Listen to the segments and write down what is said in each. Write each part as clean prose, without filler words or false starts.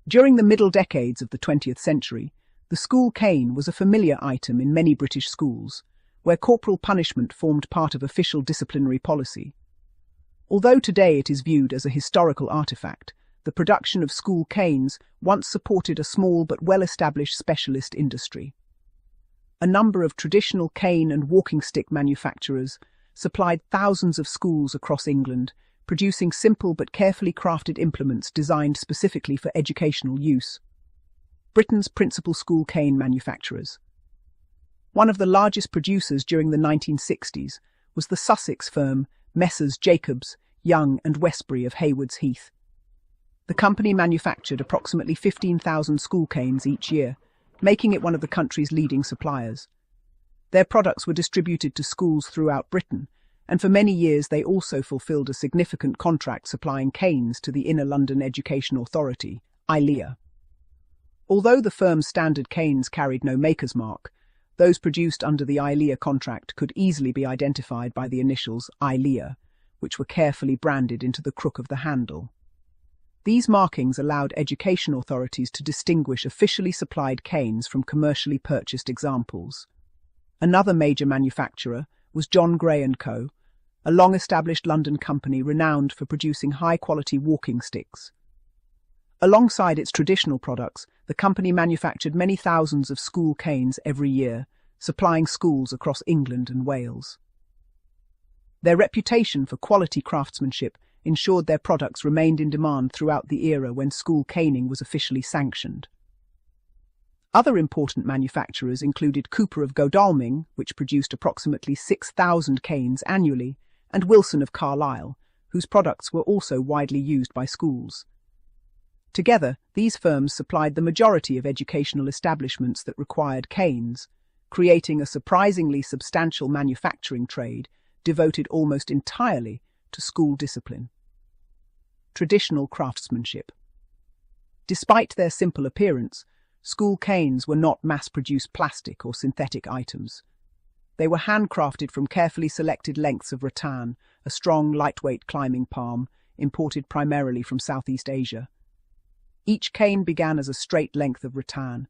During the middle decades of the 20th century, the school cane was a familiar item in many British schools, where corporal punishment formed part of official disciplinary policy. Although today it is viewed as a historical artifact, the production of school canes once supported a small but well-established specialist industry. A number of traditional cane and walking stick manufacturers supplied thousands of schools across England, producing simple but carefully crafted implements designed specifically for educational use. Britain's principal school cane manufacturers. One of the largest producers during the 1960s was the Sussex firm Messrs. Jacobs, Young and Westbury of Haywards Heath. The company manufactured approximately 15,000 school canes each year, making it one of the country's leading suppliers. Their products were distributed to schools throughout Britain, and for many years they also fulfilled a significant contract supplying canes to the Inner London Education Authority, ILEA. Although the firm's standard canes carried no maker's mark, those produced under the ILEA contract could easily be identified by the initials ILEA, which were carefully branded into the crook of the handle. These markings allowed education authorities to distinguish officially supplied canes from commercially purchased examples. Another major manufacturer was John Gray & Co., a long-established London company renowned for producing high-quality walking sticks. Alongside its traditional products, the company manufactured many thousands of school canes every year, supplying schools across England and Wales. Their reputation for quality craftsmanship ensured their products remained in demand throughout the era when school caning was officially sanctioned. Other important manufacturers included Cooper of Godalming, which produced approximately 6,000 canes annually, and Wilson of Carlisle, whose products were also widely used by schools. Together, these firms supplied the majority of educational establishments that required canes, creating a surprisingly substantial manufacturing trade devoted almost entirely to school discipline. Traditional craftsmanship. Despite their simple appearance, school canes were not mass-produced plastic or synthetic items. They were handcrafted from carefully selected lengths of rattan, a strong, lightweight climbing palm, imported primarily from Southeast Asia. Each cane began as a straight length of rattan.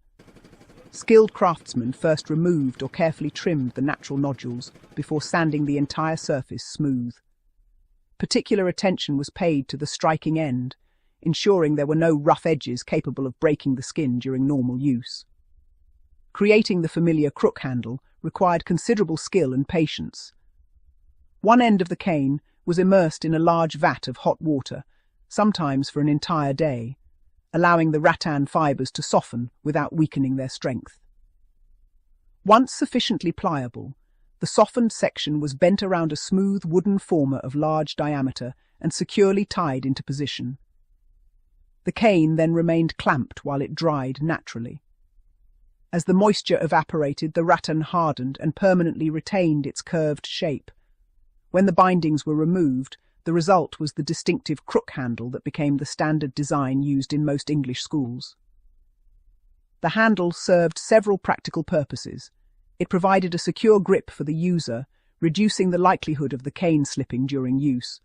Skilled craftsmen first removed or carefully trimmed the natural nodules before sanding the entire surface smooth. Particular attention was paid to the striking end, ensuring there were no rough edges capable of breaking the skin during normal use. Creating the familiar crook handle required considerable skill and patience. One end of the cane was immersed in a large vat of hot water, sometimes for an entire day, allowing the rattan fibres to soften without weakening their strength. Once sufficiently pliable, the softened section was bent around a smooth wooden former of large diameter and securely tied into position. The cane then remained clamped while it dried naturally. As the moisture evaporated, the rattan hardened and permanently retained its curved shape. When the bindings were removed, the result was the distinctive crook handle that became the standard design used in most English schools. The handle served several practical purposes. It provided a secure grip for the user, reducing the likelihood of the cane slipping during use.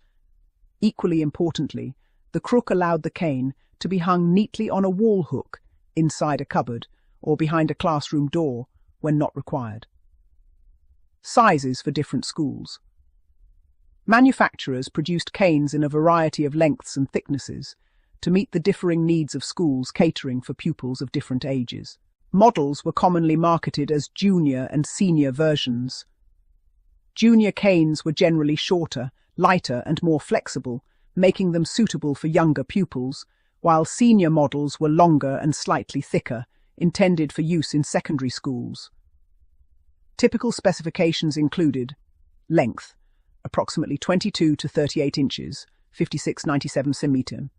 Equally importantly, the crook allowed the cane to be hung neatly on a wall hook, inside a cupboard, or behind a classroom door when not required. Sizes for different schools. Manufacturers produced canes in a variety of lengths and thicknesses to meet the differing needs of schools catering for pupils of different ages. Models were commonly marketed as junior and senior versions. Junior canes were generally shorter, lighter and more flexible, making them suitable for younger pupils, while senior models were longer and slightly thicker, intended for use in secondary schools. Typical specifications included length, approximately 22 to 38 inches, 56-97 cm.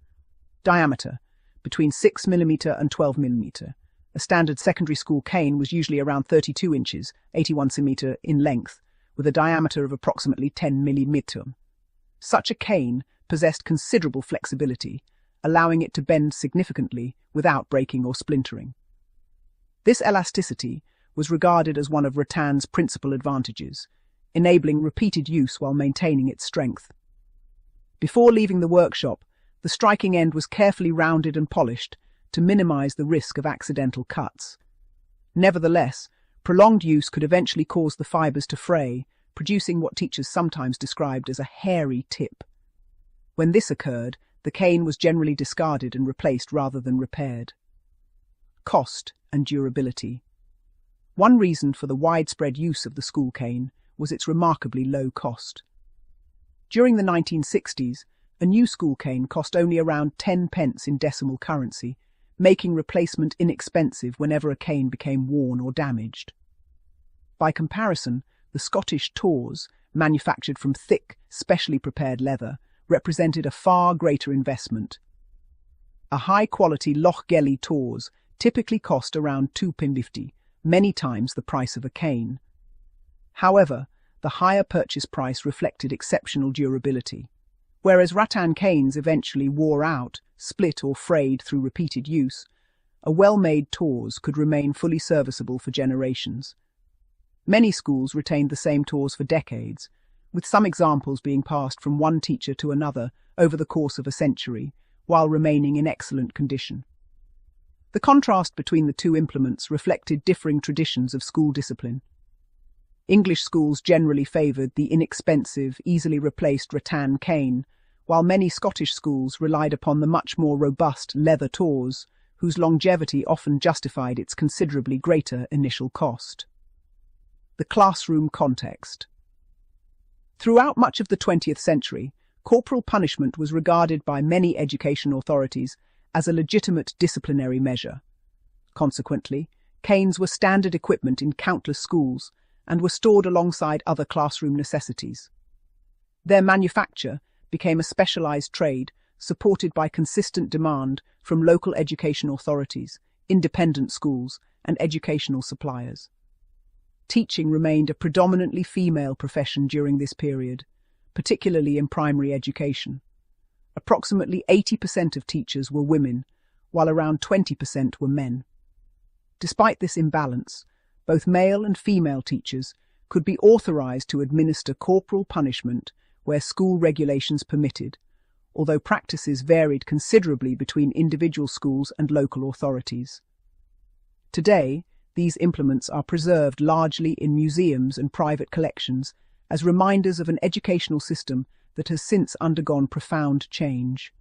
Diameter, between 6 mm and 12 mm. A standard secondary school cane was usually around 32 inches, 81 cm in length, with a diameter of approximately 10 mm. Such a cane possessed considerable flexibility, allowing it to bend significantly without breaking or splintering. This elasticity was regarded as one of rattan's principal advantages, enabling repeated use while maintaining its strength. Before leaving the workshop, the striking end was carefully rounded and polished to minimize the risk of accidental cuts. Nevertheless, prolonged use could eventually cause the fibers to fray, producing what teachers sometimes described as a hairy tip. When this occurred, the cane was generally discarded and replaced rather than repaired. Cost and durability. One reason for the widespread use of the school cane was its remarkably low cost. During the 1960s, a new school cane cost only around 10 pence in decimal currency, making replacement inexpensive whenever a cane became worn or damaged. By comparison, the Scottish tawse, manufactured from thick, specially prepared leather, represented a far greater investment. A high-quality Loch Gelly tawse typically cost around £2.50, many times the price of a cane. However, the higher purchase price reflected exceptional durability. Whereas rattan canes eventually wore out, split or frayed through repeated use, a well-made tawse could remain fully serviceable for generations. Many schools retained the same tawse for decades, with some examples being passed from one teacher to another over the course of a century, while remaining in excellent condition. The contrast between the two implements reflected differing traditions of school discipline. English schools generally favoured the inexpensive, easily replaced rattan cane, while many Scottish schools relied upon the much more robust leather tawse, whose longevity often justified its considerably greater initial cost. The classroom context. Throughout much of the 20th century, corporal punishment was regarded by many education authorities as a legitimate disciplinary measure. Consequently, canes were standard equipment in countless schools and were stored alongside other classroom necessities. Their manufacture became a specialized trade supported by consistent demand from local education authorities, independent schools, and educational suppliers. Teaching remained a predominantly female profession during this period, particularly in primary education. Approximately 80% of teachers were women, while around 20% were men. Despite this imbalance, both male and female teachers could be authorized to administer corporal punishment where school regulations permitted, although practices varied considerably between individual schools and local authorities. Today, these implements are preserved largely in museums and private collections as reminders of an educational system that has since undergone profound change.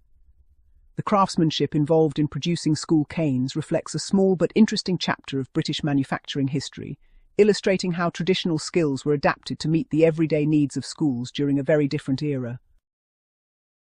The craftsmanship involved in producing school canes reflects a small but interesting chapter of British manufacturing history, illustrating how traditional skills were adapted to meet the everyday needs of schools during a very different era.